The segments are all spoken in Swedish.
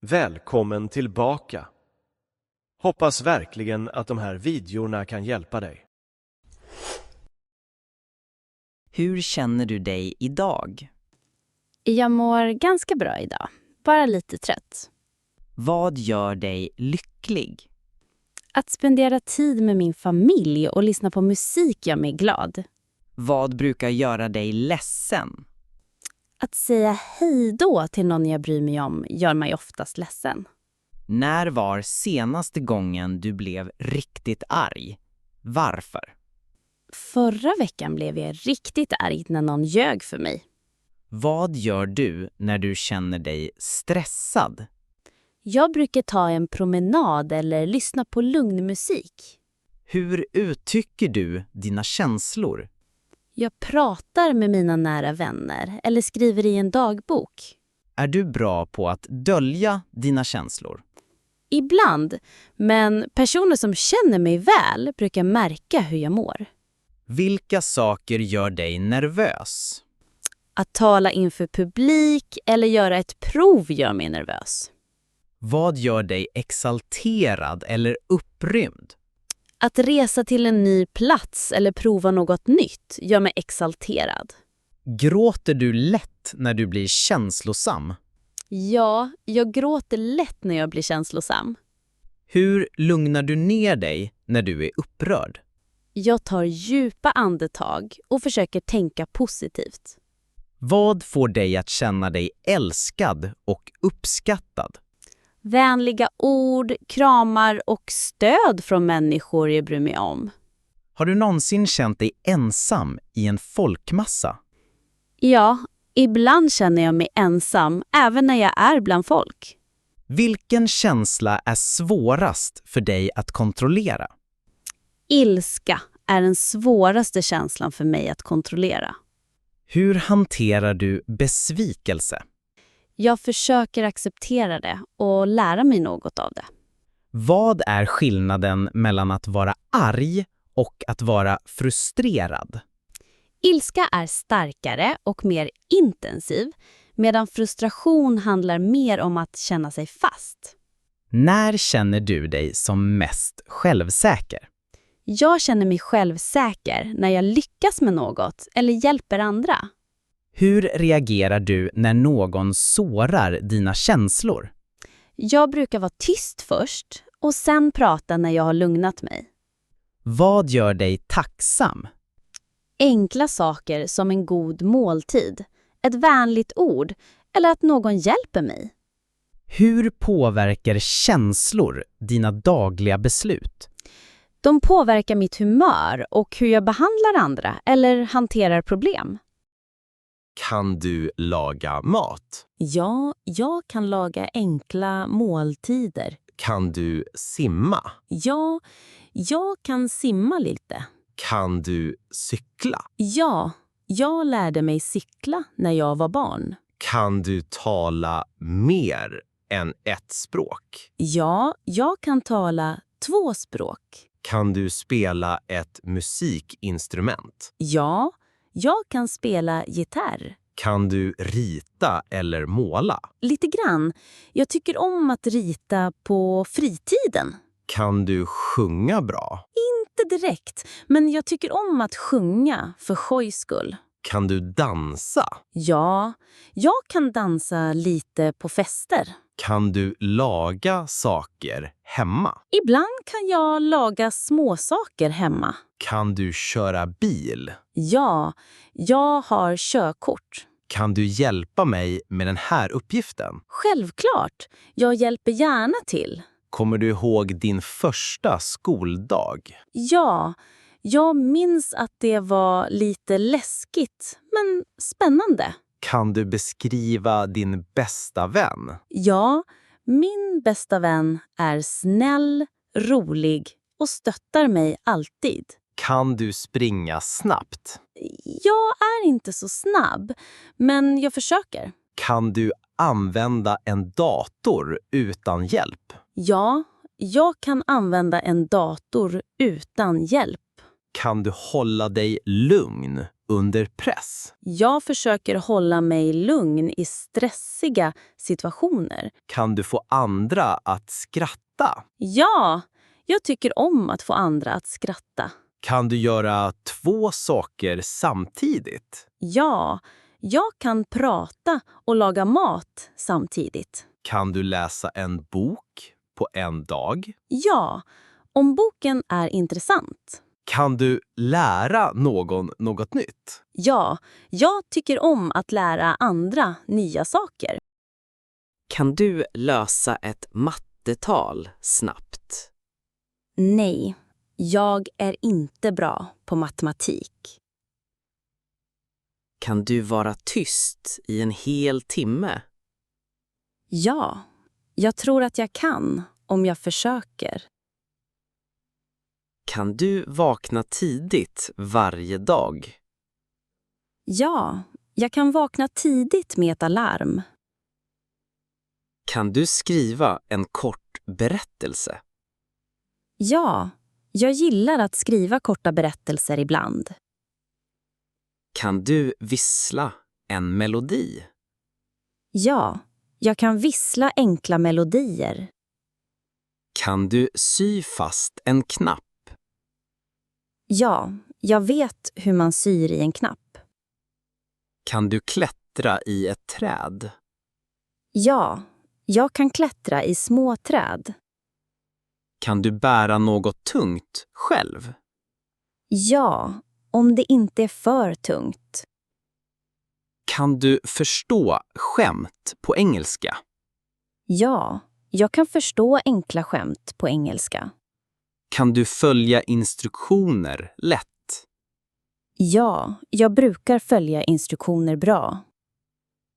Välkommen tillbaka. Hoppas verkligen att de här videorna kan hjälpa dig. Hur känner du dig idag? Jag mår ganska bra idag, bara lite trött. Vad gör dig lycklig? Att spendera tid med min familj och lyssna på musik gör mig glad. Vad brukar göra dig ledsen? Att säga hej då till någon jag bryr mig om gör mig oftast ledsen. När var senaste gången du blev riktigt arg? Varför? Förra veckan blev jag riktigt arg när någon ljög för mig. Vad gör du när du känner dig stressad? Jag brukar ta en promenad eller lyssna på lugn musik. Hur uttrycker du dina känslor? Jag pratar med mina nära vänner eller skriver i en dagbok. Är du bra på att dölja dina känslor? Ibland, men personer som känner mig väl brukar märka hur jag mår. Vilka saker gör dig nervös? Att tala inför publik eller göra ett prov gör mig nervös. Vad gör dig exalterad eller upprymd? Att resa till en ny plats eller prova något nytt gör mig exalterad. Gråter du lätt när du blir känslosam? Ja, jag gråter lätt när jag blir känslosam. Hur lugnar du ner dig när du är upprörd? Jag tar djupa andetag och försöker tänka positivt. Vad får dig att känna dig älskad och uppskattad? Vänliga ord, kramar och stöd från människor jag bryr mig om. Har du någonsin känt dig ensam i en folkmassa? Ja, ibland känner jag mig ensam även när jag är bland folk. Vilken känsla är svårast för dig att kontrollera? Ilska är den svåraste känslan för mig att kontrollera. Hur hanterar du besvikelse? Jag försöker acceptera det och lära mig något av det. Vad är skillnaden mellan att vara arg och att vara frustrerad? Ilska är starkare och mer intensiv, medan frustration handlar mer om att känna sig fast. När känner du dig som mest självsäker? Jag känner mig självsäker när jag lyckas med något eller hjälper andra. Hur reagerar du när någon sårar dina känslor? Jag brukar vara tyst först och sen prata när jag har lugnat mig. Vad gör dig tacksam? Enkla saker som en god måltid, ett vänligt ord eller att någon hjälper mig. Hur påverkar känslor dina dagliga beslut? De påverkar mitt humör och hur jag behandlar andra eller hanterar problem. Kan du laga mat? Ja, jag kan laga enkla måltider. Kan du simma? Ja, jag kan simma lite. Kan du cykla? Ja, jag lärde mig cykla när jag var barn. Kan du tala mer än ett språk? Ja, jag kan tala 2 språk. Kan du spela ett musikinstrument? Ja, jag kan spela gitarr. Kan du rita eller måla? Lite grann. Jag tycker om att rita på fritiden. Kan du sjunga bra? Inte direkt, men jag tycker om att sjunga för skojs skull. Kan du dansa? Ja, jag kan dansa lite på fester. Kan du laga saker hemma? Ibland kan jag laga småsaker hemma. Kan du köra bil? Ja, jag har körkort. Kan du hjälpa mig med den här uppgiften? Självklart, jag hjälper gärna till. Kommer du ihåg din första skoldag? Ja, jag minns att det var lite läskigt, men spännande. Kan du beskriva din bästa vän? Ja, min bästa vän är snäll, rolig och stöttar mig alltid. Kan du springa snabbt? Jag är inte så snabb, men jag försöker. Kan du använda en dator utan hjälp? Ja, jag kan använda en dator utan hjälp. Kan du hålla dig lugn under press? Jag försöker hålla mig lugn i stressiga situationer. Kan du få andra att skratta? Ja, jag tycker om att få andra att skratta. Kan du göra 2 saker samtidigt? Ja, jag kan prata och laga mat samtidigt. Kan du läsa en bok på en dag? Ja, om boken är intressant. Kan du lära någon något nytt? Ja, jag tycker om att lära andra nya saker. Kan du lösa ett mattetal snabbt? Nej, jag är inte bra på matematik. Kan du vara tyst i en hel timme? Ja, jag tror att jag kan om jag försöker. Kan du vakna tidigt varje dag? Ja, jag kan vakna tidigt med ett alarm. Kan du skriva en kort berättelse? Ja, jag gillar att skriva korta berättelser ibland. Kan du vissla en melodi? Ja, jag kan vissla enkla melodier. Kan du sy fast en knapp? Ja, jag vet hur man syr i en knapp. Kan du klättra i ett träd? Ja, jag kan klättra i små träd. Kan du bära något tungt själv? Ja, om det inte är för tungt. Kan du förstå skämt på engelska? Ja, jag kan förstå enkla skämt på engelska. Kan du följa instruktioner lätt? Ja, jag brukar följa instruktioner bra.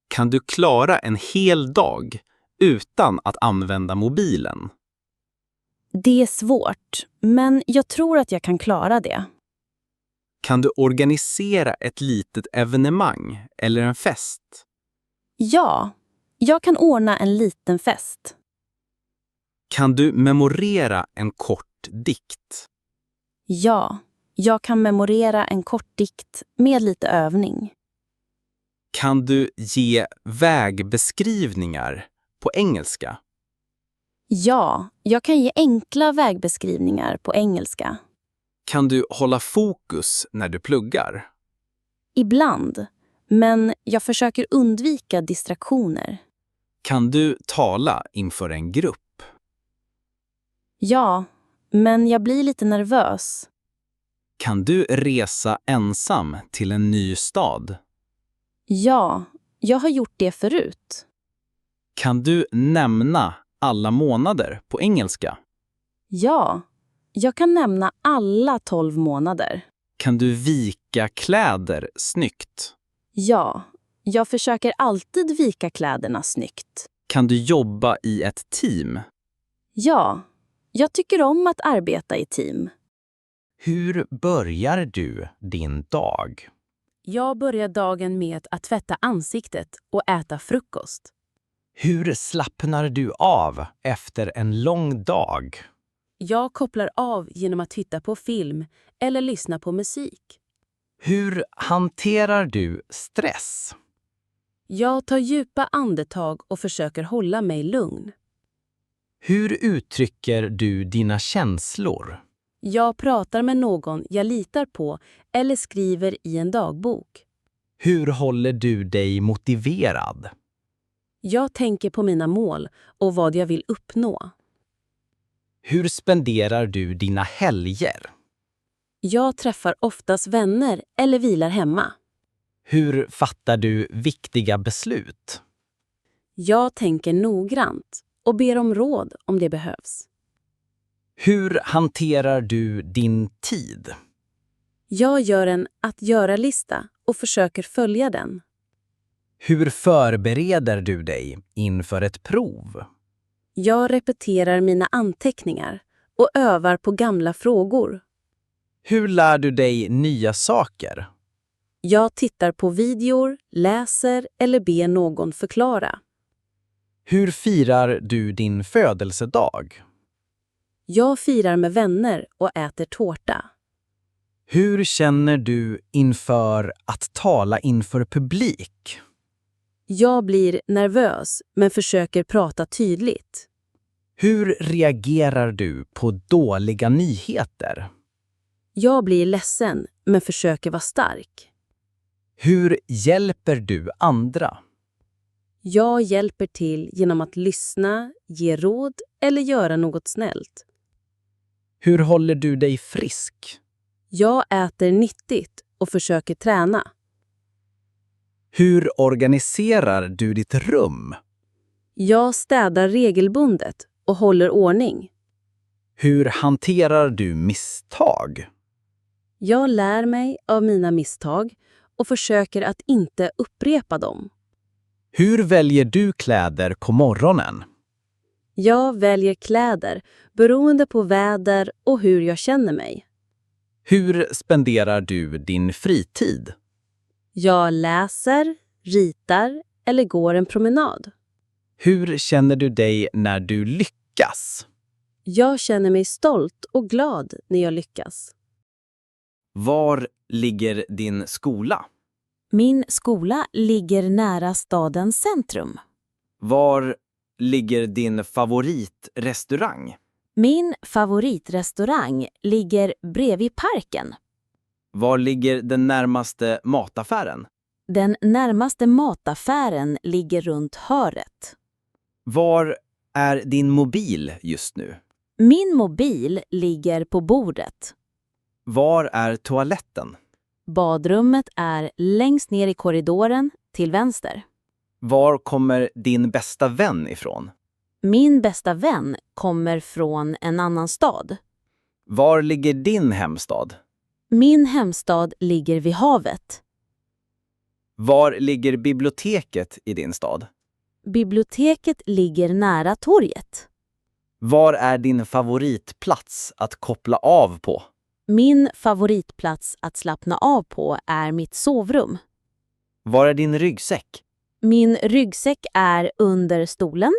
Kan du klara en hel dag utan att använda mobilen? Det är svårt, men jag tror att jag kan klara det. Kan du organisera ett litet evenemang eller en fest? Ja, jag kan ordna en liten fest. Kan du memorera en kort dikt? Ja, jag kan memorera en kort dikt med lite övning. Kan du ge vägbeskrivningar på engelska? Ja, jag kan ge enkla vägbeskrivningar på engelska. Kan du hålla fokus när du pluggar? Ibland, men jag försöker undvika distraktioner. Kan du tala inför en grupp? Ja, men jag blir lite nervös. Kan du resa ensam till en ny stad? Ja, jag har gjort det förut. Kan du nämna alla månader på engelska? Ja, jag kan nämna alla 12 månader. Kan du vika kläder snyggt? Ja, jag försöker alltid vika kläderna snyggt. Kan du jobba i ett team? Ja, jag tycker om att arbeta i team. Hur börjar du din dag? Jag börjar dagen med att tvätta ansiktet och äta frukost. Hur slappnar du av efter en lång dag? Jag kopplar av genom att titta på film eller lyssna på musik. Hur hanterar du stress? Jag tar djupa andetag och försöker hålla mig lugn. Hur uttrycker du dina känslor? Jag pratar med någon jag litar på eller skriver i en dagbok. Hur håller du dig motiverad? Jag tänker på mina mål och vad jag vill uppnå. Hur spenderar du dina helger? Jag träffar oftast vänner eller vilar hemma. Hur fattar du viktiga beslut? Jag tänker noggrant och ber om råd om det behövs. Hur hanterar du din tid? Jag gör en att göra-lista och försöker följa den. Hur förbereder du dig inför ett prov? Jag repeterar mina anteckningar och övar på gamla frågor. Hur lär du dig nya saker? Jag tittar på videor, läser eller ber någon förklara. Hur firar du din födelsedag? Jag firar med vänner och äter tårta. Hur känner du inför att tala inför publik? Jag blir nervös men försöker prata tydligt. Hur reagerar du på dåliga nyheter? Jag blir ledsen men försöker vara stark. Hur hjälper du andra? Jag hjälper till genom att lyssna, ge råd eller göra något snällt. Hur håller du dig frisk? Jag äter nyttigt och försöker träna. Hur organiserar du ditt rum? Jag städar regelbundet och håller ordning. Hur hanterar du misstag? Jag lär mig av mina misstag och försöker att inte upprepa dem. Hur väljer du kläder på morgonen? Jag väljer kläder beroende på väder och hur jag känner mig. Hur spenderar du din fritid? Jag läser, ritar eller går en promenad. Hur känner du dig när du lyckas? Jag känner mig stolt och glad när jag lyckas. Var ligger din skola? Min skola ligger nära stadens centrum. Var ligger din favoritrestaurang? Min favoritrestaurang ligger bredvid parken. Var ligger den närmaste mataffären? Den närmaste mataffären ligger runt hörnet. Var är din mobil just nu? Min mobil ligger på bordet. Var är toaletten? Badrummet är längst ner i korridoren till vänster. Var kommer din bästa vän ifrån? Min bästa vän kommer från en annan stad. Var ligger din hemstad? Min hemstad ligger vid havet. Var ligger biblioteket i din stad? Biblioteket ligger nära torget. Var är din favoritplats att koppla av på? Min favoritplats att slappna av på är mitt sovrum. Var är din ryggsäck? Min ryggsäck är under stolen.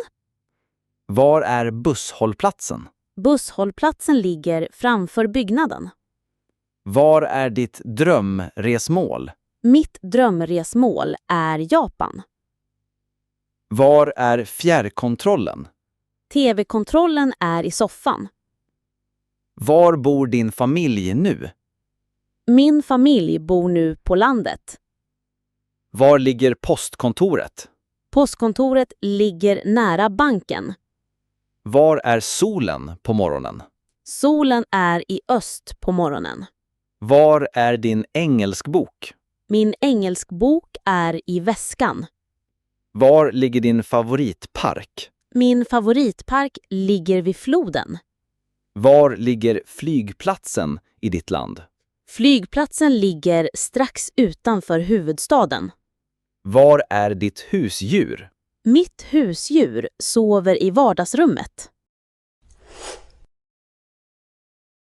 Var är busshållplatsen? Busshållplatsen ligger framför byggnaden. Var är ditt drömresmål? Mitt drömresmål är Japan. Var är fjärrkontrollen? TV-kontrollen är i soffan. Var bor din familj nu? Min familj bor nu på landet. Var ligger postkontoret? Postkontoret ligger nära banken. Var är solen på morgonen? Solen är i öst på morgonen. Var är din engelskbok? Min engelskbok är i väskan. Var ligger din favoritpark? Min favoritpark ligger vid floden. Var ligger flygplatsen i ditt land? Flygplatsen ligger strax utanför huvudstaden. Var är ditt husdjur? Mitt husdjur sover i vardagsrummet.